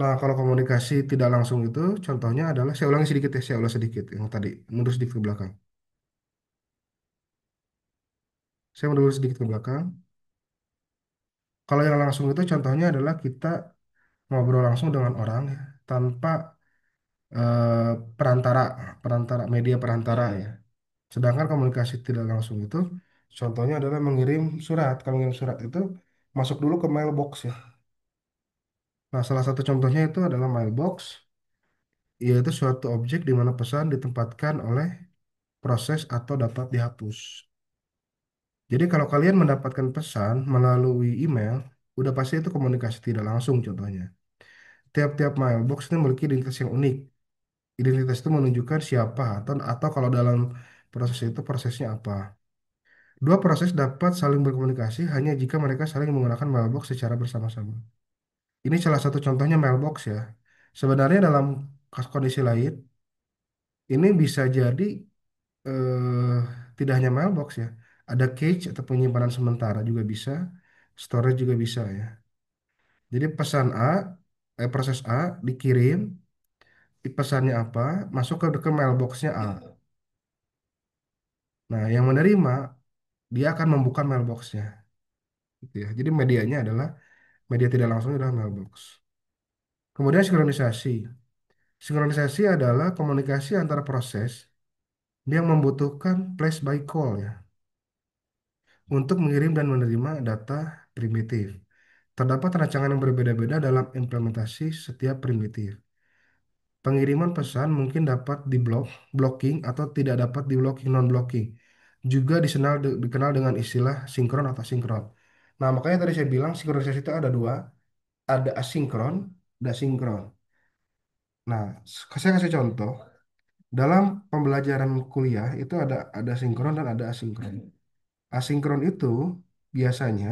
Nah, kalau komunikasi tidak langsung itu contohnya adalah saya ulangi sedikit ya, saya ulang sedikit yang tadi, mundur sedikit ke belakang. Saya mundur sedikit ke belakang. Kalau yang langsung itu contohnya adalah kita ngobrol langsung dengan orang ya, tanpa eh, perantara, media perantara ya. Sedangkan komunikasi tidak langsung itu contohnya adalah mengirim surat. Kalau mengirim surat itu masuk dulu ke mailbox ya. Nah, salah satu contohnya itu adalah mailbox, yaitu suatu objek di mana pesan ditempatkan oleh proses atau dapat dihapus. Jadi kalau kalian mendapatkan pesan melalui email, udah pasti itu komunikasi tidak langsung contohnya. Tiap-tiap mailbox ini memiliki identitas yang unik. Identitas itu menunjukkan siapa atau kalau dalam proses itu prosesnya apa. Dua proses dapat saling berkomunikasi hanya jika mereka saling menggunakan mailbox secara bersama-sama. Ini salah satu contohnya mailbox ya. Sebenarnya dalam kondisi lain, ini bisa jadi eh, tidak hanya mailbox ya. Ada cache atau penyimpanan sementara juga bisa, storage juga bisa ya. Jadi proses A dikirim, pesannya apa, masuk ke mailboxnya A. Nah, yang menerima dia akan membuka mailboxnya, gitu ya. Jadi medianya adalah media tidak langsung adalah mailbox. Kemudian sinkronisasi. Sinkronisasi adalah komunikasi antara proses yang membutuhkan place by call ya untuk mengirim dan menerima data primitif. Terdapat rancangan yang berbeda-beda dalam implementasi setiap primitif. Pengiriman pesan mungkin dapat blocking atau tidak dapat di blocking non-blocking. Juga dikenal dengan istilah sinkron atau sinkron. Nah, makanya tadi saya bilang sinkronisasi itu ada dua, ada asinkron, ada sinkron. Nah, saya kasih contoh. Dalam pembelajaran kuliah itu ada sinkron dan ada asinkron. Asinkron itu biasanya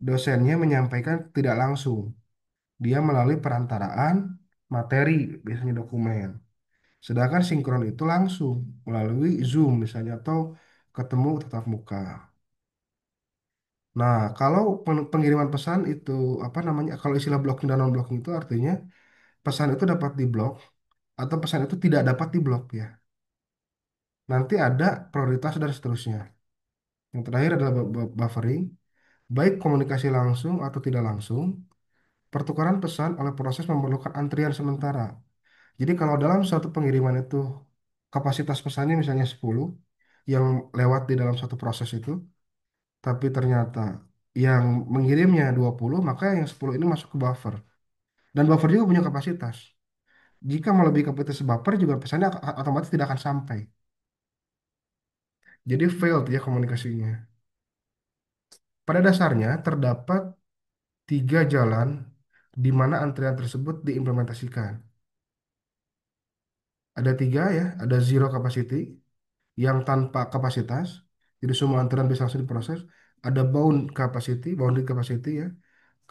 dosennya menyampaikan tidak langsung. Dia melalui perantaraan materi, biasanya dokumen. Sedangkan sinkron itu langsung melalui Zoom misalnya atau ketemu tatap muka. Nah, kalau pengiriman pesan itu apa namanya? Kalau istilah blocking dan non-blocking itu artinya pesan itu dapat diblok atau pesan itu tidak dapat diblok ya. Nanti ada prioritas dan seterusnya. Yang terakhir adalah buffering, baik komunikasi langsung atau tidak langsung. Pertukaran pesan oleh proses memerlukan antrian sementara. Jadi kalau dalam suatu pengiriman itu kapasitas pesannya misalnya 10 yang lewat di dalam satu proses itu, tapi ternyata yang mengirimnya 20, maka yang 10 ini masuk ke buffer. Dan buffer juga punya kapasitas. Jika melebihi kapasitas buffer juga pesannya otomatis tidak akan sampai. Jadi failed ya komunikasinya. Pada dasarnya terdapat tiga jalan di mana antrian tersebut diimplementasikan. Ada tiga ya, ada zero capacity yang tanpa kapasitas, jadi semua antrian bisa langsung diproses. Ada bounded capacity ya,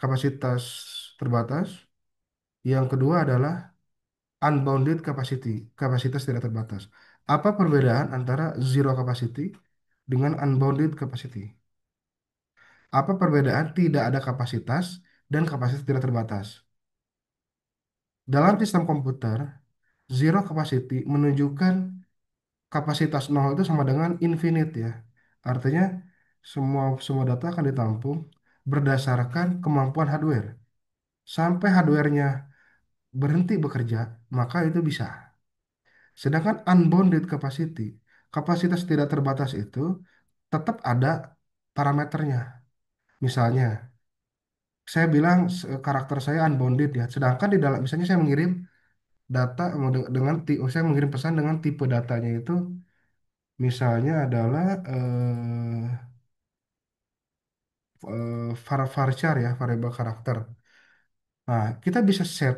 kapasitas terbatas. Yang kedua adalah unbounded capacity, kapasitas tidak terbatas. Apa perbedaan antara zero capacity dengan unbounded capacity? Apa perbedaan tidak ada kapasitas dan kapasitas tidak terbatas? Dalam sistem komputer, zero capacity menunjukkan kapasitas nol itu sama dengan infinite ya. Artinya semua semua data akan ditampung berdasarkan kemampuan hardware. Sampai hardware-nya berhenti bekerja, maka itu bisa. Sedangkan unbounded capacity, kapasitas tidak terbatas itu tetap ada parameternya. Misalnya, saya bilang karakter saya unbounded ya. Sedangkan di dalam misalnya saya mengirim data saya mengirim pesan dengan tipe datanya itu misalnya adalah varchar ya, variabel karakter. Nah, kita bisa set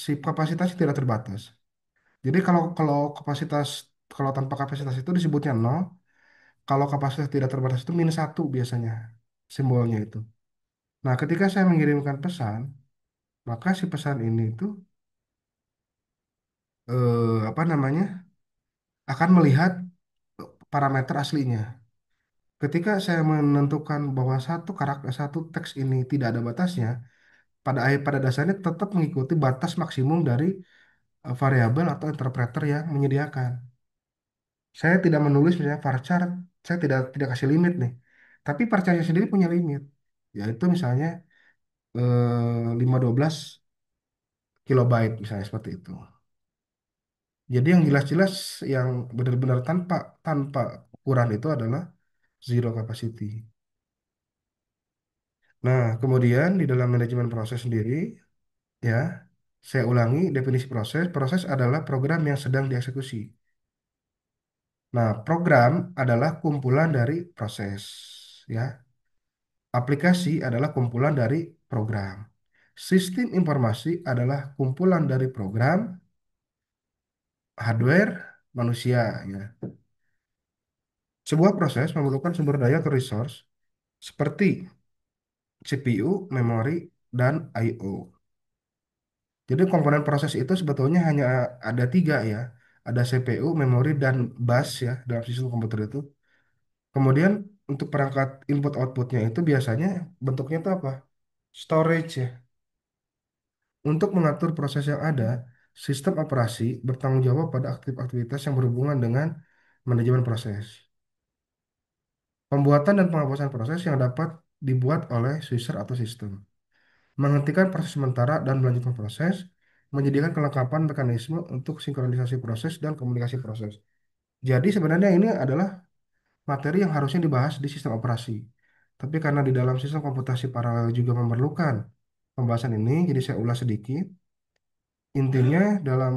si kapasitas tidak terbatas. Jadi kalau kapasitas kalau tanpa kapasitas itu disebutnya nol, kalau kapasitas tidak terbatas itu minus satu biasanya simbolnya itu. Nah, ketika saya mengirimkan pesan, maka si pesan ini itu apa namanya akan melihat parameter aslinya. Ketika saya menentukan bahwa satu teks ini tidak ada batasnya, pada dasarnya tetap mengikuti batas maksimum dari variabel atau interpreter yang menyediakan. Saya tidak menulis misalnya varchar, saya tidak kasih limit nih. Tapi varcharnya sendiri punya limit, yaitu misalnya 512 kilobyte misalnya seperti itu. Jadi yang jelas-jelas yang benar-benar tanpa tanpa ukuran itu adalah zero capacity. Nah, kemudian di dalam manajemen proses sendiri, ya, saya ulangi definisi proses. Proses adalah program yang sedang dieksekusi. Nah, program adalah kumpulan dari proses, ya. Aplikasi adalah kumpulan dari program. Sistem informasi adalah kumpulan dari program, hardware, manusia, ya. Sebuah proses memerlukan sumber daya atau resource seperti CPU, memori, dan I/O. Jadi komponen proses itu sebetulnya hanya ada tiga ya. Ada CPU, memori, dan bus ya dalam sistem komputer itu. Kemudian untuk perangkat input outputnya itu biasanya bentuknya itu apa? Storage ya. Untuk mengatur proses yang ada, sistem operasi bertanggung jawab pada aktivitas yang berhubungan dengan manajemen proses. Pembuatan dan penghapusan proses yang dapat dibuat oleh user atau sistem. Menghentikan proses sementara dan melanjutkan proses, menyediakan kelengkapan mekanisme untuk sinkronisasi proses dan komunikasi proses. Jadi sebenarnya ini adalah materi yang harusnya dibahas di sistem operasi. Tapi karena di dalam sistem komputasi paralel juga memerlukan pembahasan ini, jadi saya ulas sedikit. Intinya dalam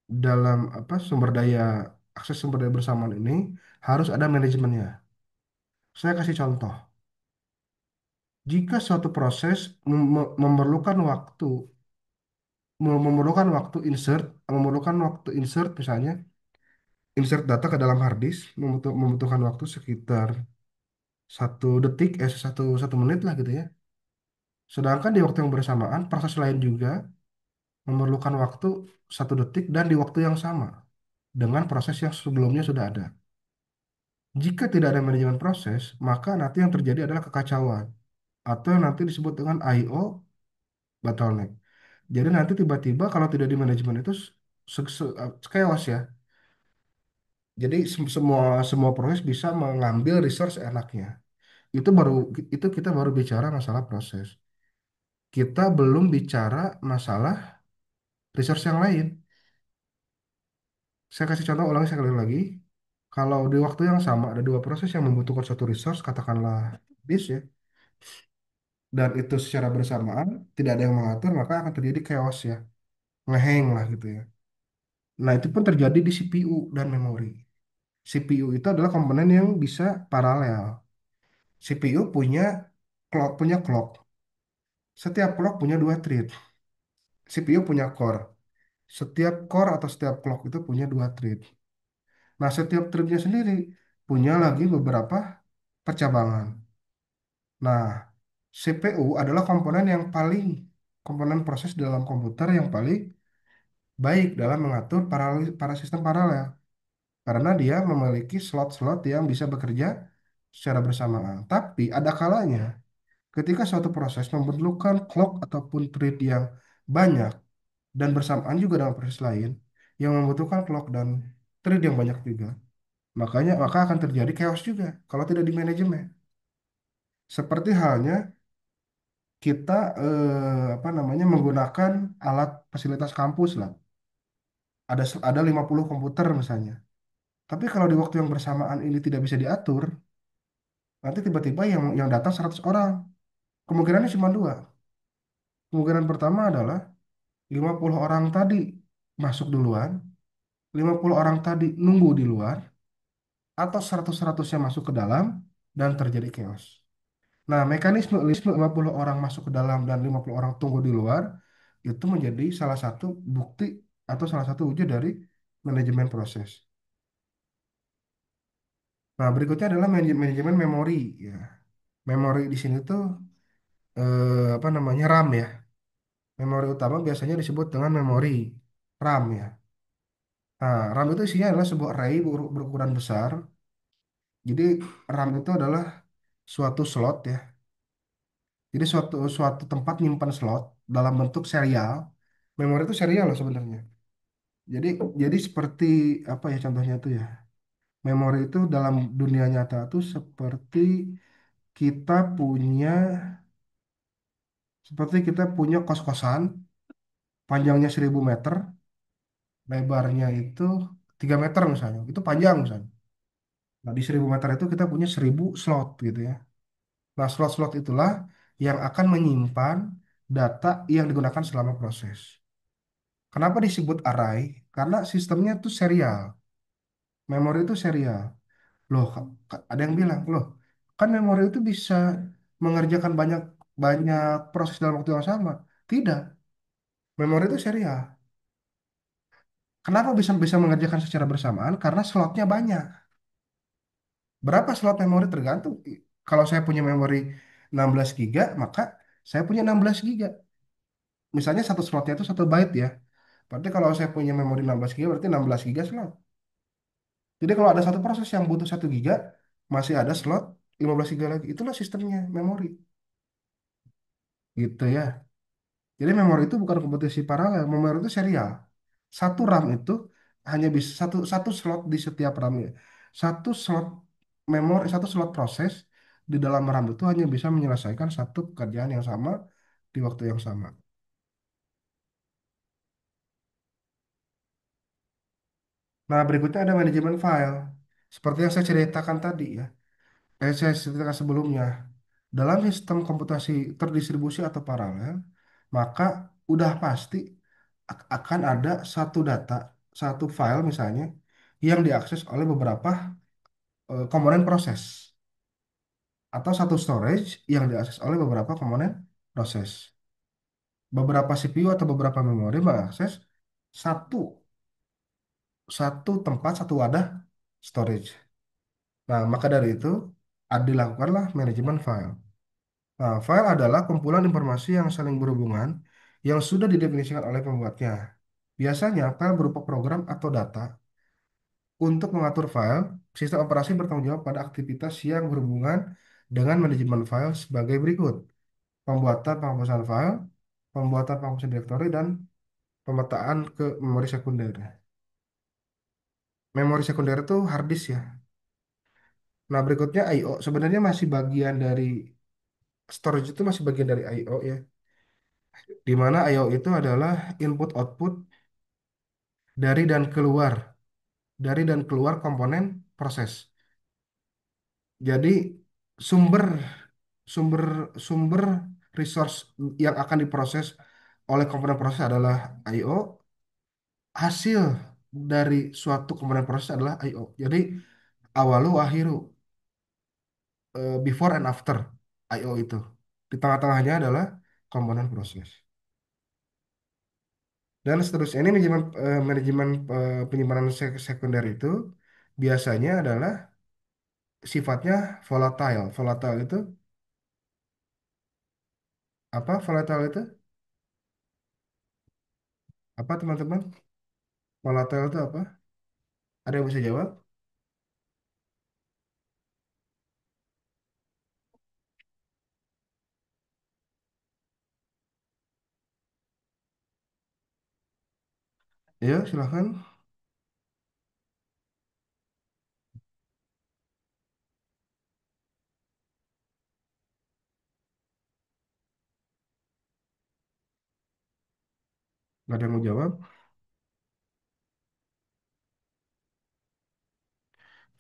dalam apa sumber daya akses sumber daya bersamaan ini harus ada manajemennya. Saya kasih contoh. Jika suatu proses memerlukan waktu insert misalnya insert data ke dalam hard disk membutuhkan waktu sekitar 1 detik satu menit lah gitu ya. Sedangkan di waktu yang bersamaan proses lain juga memerlukan waktu 1 detik dan di waktu yang sama dengan proses yang sebelumnya sudah ada. Jika tidak ada manajemen proses, maka nanti yang terjadi adalah kekacauan atau yang nanti disebut dengan I/O bottleneck. Jadi nanti tiba-tiba kalau tidak di manajemen itu chaos ya. Jadi semua semua proses bisa mengambil resource enaknya. Itu baru itu kita baru bicara masalah proses. Kita belum bicara masalah resource yang lain. Saya kasih contoh ulangi sekali lagi. Kalau di waktu yang sama ada dua proses yang membutuhkan suatu resource, katakanlah disk ya, dan itu secara bersamaan tidak ada yang mengatur, maka akan terjadi chaos ya, ngeheng lah gitu ya. Nah, itu pun terjadi di CPU dan memori. CPU itu adalah komponen yang bisa paralel. CPU punya clock. Setiap clock punya dua thread. CPU punya core. Setiap core atau setiap clock itu punya dua thread. Nah, setiap threadnya sendiri punya lagi beberapa percabangan. Nah, CPU adalah komponen proses dalam komputer yang paling baik dalam mengatur para sistem paralel. Karena dia memiliki slot-slot yang bisa bekerja secara bersamaan. Tapi ada kalanya ketika suatu proses memerlukan clock ataupun thread yang banyak dan bersamaan juga dengan proses lain yang membutuhkan clock dan thread yang banyak juga. Maka akan terjadi chaos juga kalau tidak di manajemen. Seperti halnya kita apa namanya menggunakan alat fasilitas kampus lah. Ada 50 komputer misalnya. Tapi kalau di waktu yang bersamaan ini tidak bisa diatur, nanti tiba-tiba yang datang 100 orang. Kemungkinannya cuma dua. Kemungkinan pertama adalah 50 orang tadi masuk duluan, 50 orang tadi nunggu di luar, atau 100-100-nya masuk ke dalam dan terjadi chaos. Nah, mekanisme 50 orang masuk ke dalam dan 50 orang tunggu di luar itu menjadi salah satu bukti atau salah satu wujud dari manajemen proses. Nah, berikutnya adalah manajemen memori ya. Memori di sini tuh apa namanya RAM ya. Memori utama biasanya disebut dengan memori RAM ya. Nah, RAM itu isinya adalah sebuah array berukuran besar. Jadi RAM itu adalah suatu slot ya. Jadi suatu suatu tempat nyimpan slot dalam bentuk serial. Memori itu serial loh sebenarnya. Jadi jadi seperti apa ya contohnya tuh ya? Memori itu dalam dunia nyata tuh kita punya seperti kita punya kos-kosan panjangnya 1.000 meter, lebarnya itu 3 meter misalnya. Itu panjang misalnya. Nah, di 1.000 meter itu kita punya 1.000 slot gitu ya. Nah, slot-slot itulah yang akan menyimpan data yang digunakan selama proses. Kenapa disebut array? Karena sistemnya itu serial. Memori itu serial. Loh, ada yang bilang, loh, kan memori itu bisa mengerjakan banyak banyak proses dalam waktu yang sama. Tidak, memori itu serial. Kenapa bisa bisa mengerjakan secara bersamaan? Karena slotnya banyak. Berapa slot memori tergantung. Kalau saya punya memori 16 giga, maka saya punya 16 giga. Misalnya satu slotnya itu 1 byte ya. Berarti kalau saya punya memori 16 giga, berarti 16 giga slot. Jadi kalau ada satu proses yang butuh 1 giga, masih ada slot 15 giga lagi. Itulah sistemnya memori. Gitu ya. Jadi memori itu bukan kompetisi paralel, memori itu serial. Satu RAM itu hanya bisa satu satu slot di setiap RAM-nya. Satu slot memori, satu slot proses di dalam RAM itu hanya bisa menyelesaikan satu pekerjaan yang sama di waktu yang sama. Nah, berikutnya ada manajemen file. Seperti yang saya ceritakan tadi ya. Saya ceritakan sebelumnya. Dalam sistem komputasi terdistribusi atau paralel, maka udah pasti akan ada satu data, satu file misalnya, yang diakses oleh beberapa komponen proses, atau satu storage yang diakses oleh beberapa komponen proses. Beberapa CPU atau beberapa memori mengakses satu satu tempat, satu wadah storage. Nah, maka dari itu dilakukanlah manajemen file. Nah, file adalah kumpulan informasi yang saling berhubungan yang sudah didefinisikan oleh pembuatnya. Biasanya, file berupa program atau data. Untuk mengatur file, sistem operasi bertanggung jawab pada aktivitas yang berhubungan dengan manajemen file sebagai berikut. Pembuatan penghapusan file, pembuatan penghapusan direktori, dan pemetaan ke memori sekunder. Memori sekunder itu hard disk ya. Nah, berikutnya I/O. Sebenarnya masih bagian dari storage itu masih bagian dari I/O ya. Di mana I/O itu adalah input output dari dan keluar komponen proses. Jadi sumber sumber sumber resource yang akan diproses oleh komponen proses adalah I/O. Hasil dari suatu komponen proses adalah I/O. Jadi awalu akhiru, before and after I/O itu. Di tengah-tengahnya adalah komponen proses. Dan seterusnya ini manajemen penyimpanan sekunder itu biasanya adalah sifatnya volatile. Volatile itu apa? Volatile itu apa teman-teman? Volatile itu apa? Ada yang bisa jawab? Ya, silahkan. Nggak ada yang mau jawab.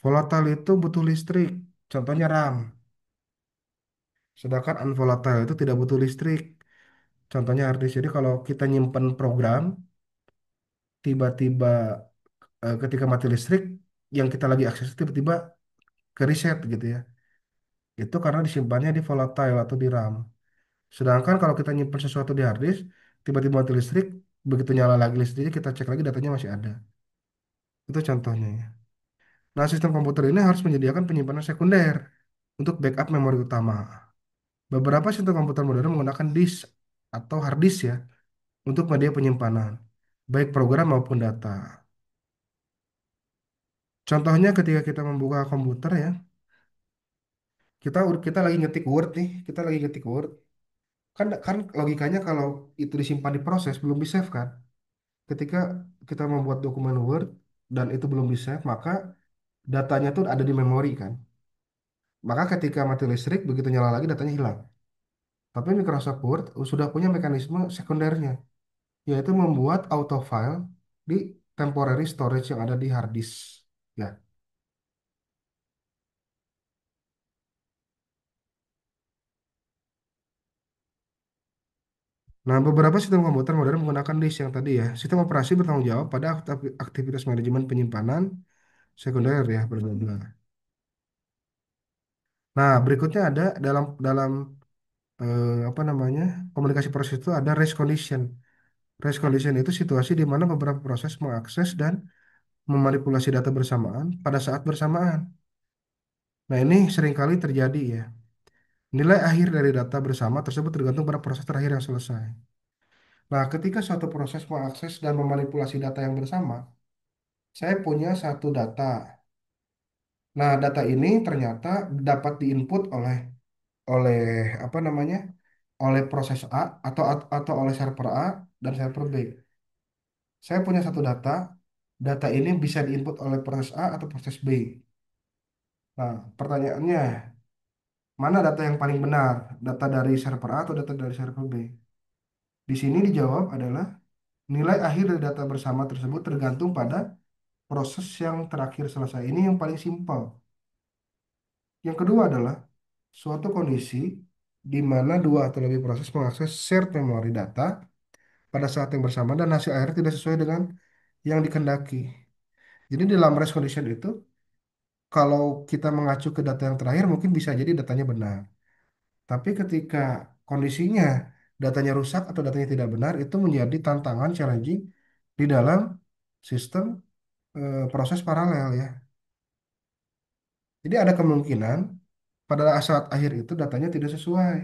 Volatile itu butuh listrik. Contohnya RAM. Sedangkan unvolatile itu tidak butuh listrik. Contohnya hard disk. Jadi kalau kita nyimpen program, tiba-tiba ketika mati listrik, yang kita lagi akses tiba-tiba ke reset gitu ya. Itu karena disimpannya di volatile atau di RAM. Sedangkan kalau kita nyimpan sesuatu di hard disk, tiba-tiba mati listrik, begitu nyala lagi listriknya, kita cek lagi datanya masih ada. Itu contohnya ya. Nah, sistem komputer ini harus menyediakan penyimpanan sekunder untuk backup memori utama. Beberapa sistem komputer modern menggunakan disk atau hard disk ya untuk media penyimpanan, baik program maupun data. Contohnya ketika kita membuka komputer ya, kita kita lagi ngetik Word nih, kita lagi ngetik Word. Kan logikanya kalau itu disimpan di proses belum di save kan. Ketika kita membuat dokumen Word dan itu belum di save, maka datanya tuh ada di memori kan. Maka ketika mati listrik, begitu nyala lagi datanya hilang. Tapi Microsoft Word sudah punya mekanisme sekundernya, yaitu membuat autofile di temporary storage yang ada di hard disk. Ya. Nah, beberapa sistem komputer modern menggunakan disk yang tadi ya. Sistem operasi bertanggung jawab pada aktivitas manajemen penyimpanan sekunder ya, bla bla bla. Nah, berikutnya ada dalam dalam apa namanya komunikasi proses itu ada race condition. Race condition itu situasi di mana beberapa proses mengakses dan memanipulasi data bersamaan pada saat bersamaan. Nah, ini seringkali terjadi ya. Nilai akhir dari data bersama tersebut tergantung pada proses terakhir yang selesai. Nah, ketika suatu proses mengakses dan memanipulasi data yang bersama, saya punya satu data. Nah, data ini ternyata dapat diinput oleh oleh apa namanya? Oleh proses A atau oleh server A dan server B. Saya punya satu data, data ini bisa diinput oleh proses A atau proses B. Nah, pertanyaannya, mana data yang paling benar? Data dari server A atau data dari server B? Di sini dijawab adalah nilai akhir dari data bersama tersebut tergantung pada proses yang terakhir selesai. Ini yang paling simpel. Yang kedua adalah suatu kondisi di mana dua atau lebih proses mengakses shared memory data pada saat yang bersama dan hasil akhir tidak sesuai dengan yang dikehendaki. Jadi dalam race condition itu, kalau kita mengacu ke data yang terakhir, mungkin bisa jadi datanya benar. Tapi ketika kondisinya datanya rusak atau datanya tidak benar, itu menjadi tantangan challenging di dalam sistem proses paralel ya. Jadi ada kemungkinan pada saat akhir itu datanya tidak sesuai.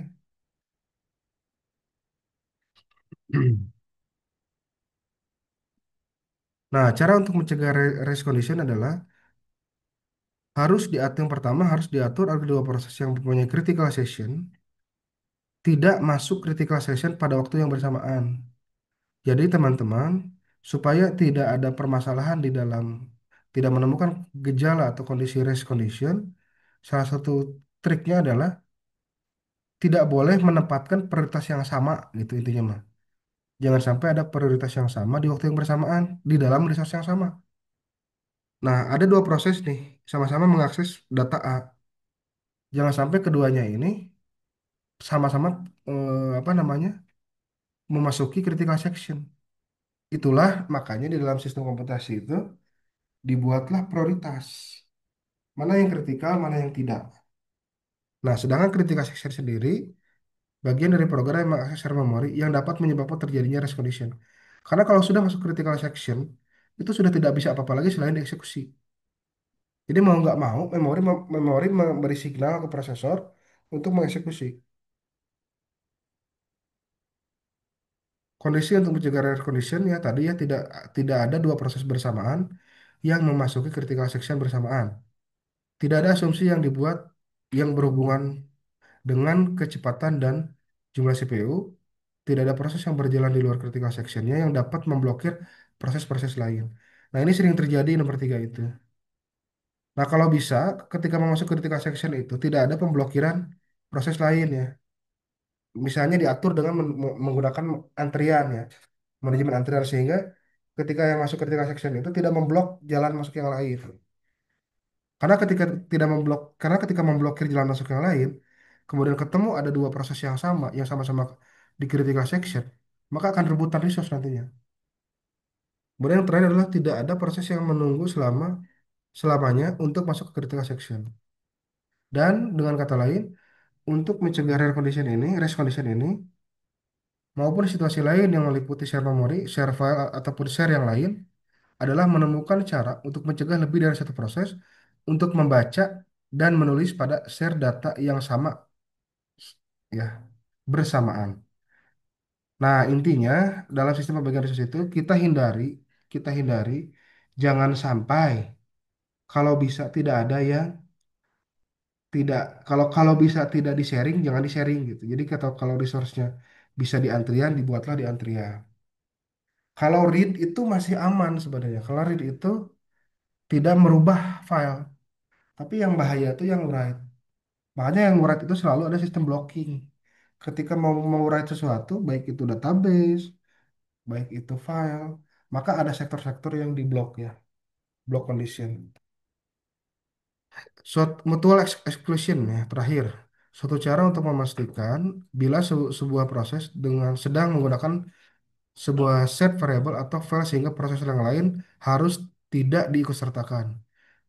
Nah, cara untuk mencegah race condition adalah harus diatur yang pertama harus diatur agar dua proses yang mempunyai critical session tidak masuk critical session pada waktu yang bersamaan. Jadi teman-teman, supaya tidak ada permasalahan di dalam tidak menemukan gejala atau kondisi race condition, salah satu triknya adalah tidak boleh menempatkan prioritas yang sama gitu intinya mah. Jangan sampai ada prioritas yang sama di waktu yang bersamaan di dalam resource yang sama. Nah, ada dua proses nih, sama-sama mengakses data A. Jangan sampai keduanya ini sama-sama apa namanya memasuki critical section. Itulah makanya di dalam sistem komputasi itu dibuatlah prioritas. Mana yang kritikal, mana yang tidak. Nah, sedangkan critical section sendiri bagian dari program yang mengakses share memori yang dapat menyebabkan terjadinya race condition. Karena kalau sudah masuk critical section, itu sudah tidak bisa apa-apa lagi selain dieksekusi. Jadi mau nggak mau, memori memberi signal ke prosesor untuk mengeksekusi. Kondisi untuk mencegah error condition ya tadi ya tidak tidak ada dua proses bersamaan yang memasuki critical section bersamaan. Tidak ada asumsi yang dibuat yang berhubungan dengan kecepatan dan jumlah CPU. Tidak ada proses yang berjalan di luar critical sectionnya yang dapat memblokir proses-proses lain. Nah ini sering terjadi nomor tiga itu. Nah kalau bisa ketika memasuki critical section itu tidak ada pemblokiran proses lain ya. Misalnya diatur dengan menggunakan antrian ya, manajemen antrian sehingga ketika yang masuk critical section itu tidak memblok jalan masuk yang lain. Karena ketika tidak memblok, karena ketika memblokir jalan masuk yang lain, kemudian ketemu ada dua proses yang sama-sama di critical section, maka akan rebutan resource nantinya. Kemudian yang terakhir adalah tidak ada proses yang menunggu selamanya untuk masuk ke critical section. Dan dengan kata lain, untuk mencegah race condition ini, maupun situasi lain yang meliputi share memori, share file, ataupun share yang lain, adalah menemukan cara untuk mencegah lebih dari satu proses untuk membaca dan menulis pada share data yang sama ya bersamaan. Nah, intinya dalam sistem pembagian resource itu kita hindari jangan sampai kalau bisa tidak ada yang tidak, kalau kalau bisa tidak di sharing jangan di sharing gitu. Jadi kalau resource-nya bisa di antrian, dibuatlah di antrian. Kalau read itu masih aman sebenarnya. Kalau read itu tidak merubah file, tapi yang bahaya itu yang write. Makanya yang write itu selalu ada sistem blocking. Ketika mau write sesuatu, baik itu database, baik itu file, maka ada sektor-sektor yang diblok ya, block condition. Mutual exclusion ya, terakhir. Suatu cara untuk memastikan bila sebuah proses dengan sedang menggunakan sebuah set variable atau file sehingga proses yang lain harus tidak diikutsertakan.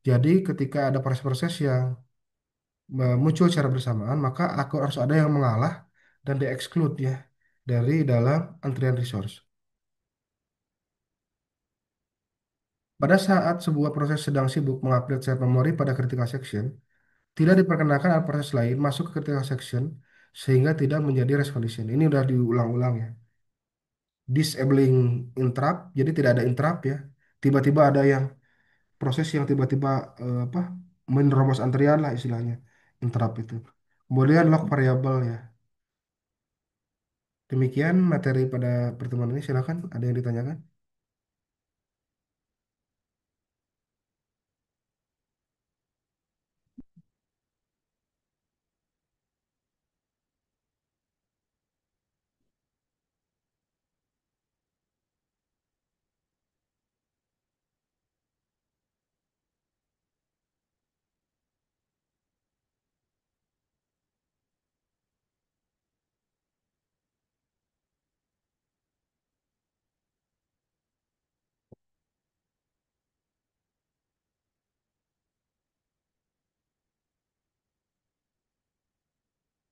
Jadi ketika ada proses-proses yang muncul secara bersamaan, maka aku harus ada yang mengalah dan di-exclude ya dari dalam antrian resource. Pada saat sebuah proses sedang sibuk mengupdate set memori pada critical section, tidak diperkenankan ada proses lain masuk ke critical section sehingga tidak menjadi race condition. Ini udah diulang-ulang ya. Disabling interrupt, jadi tidak ada interrupt ya. Tiba-tiba ada yang proses yang tiba-tiba apa menerobos antrian lah istilahnya. Interrupt itu. Kemudian lock variable ya. Demikian materi pada pertemuan ini. Silakan, ada yang ditanyakan?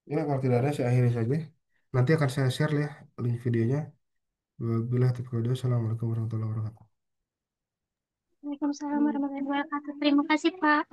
Ya, kalau tidak ada, saya akhiri saja. Nanti akan saya share ya link videonya. Wabillahi taufiq wal hidayah. Assalamualaikum warahmatullahi wabarakatuh. Waalaikumsalam warahmatullahi wabarakatuh. Terima kasih, Pak.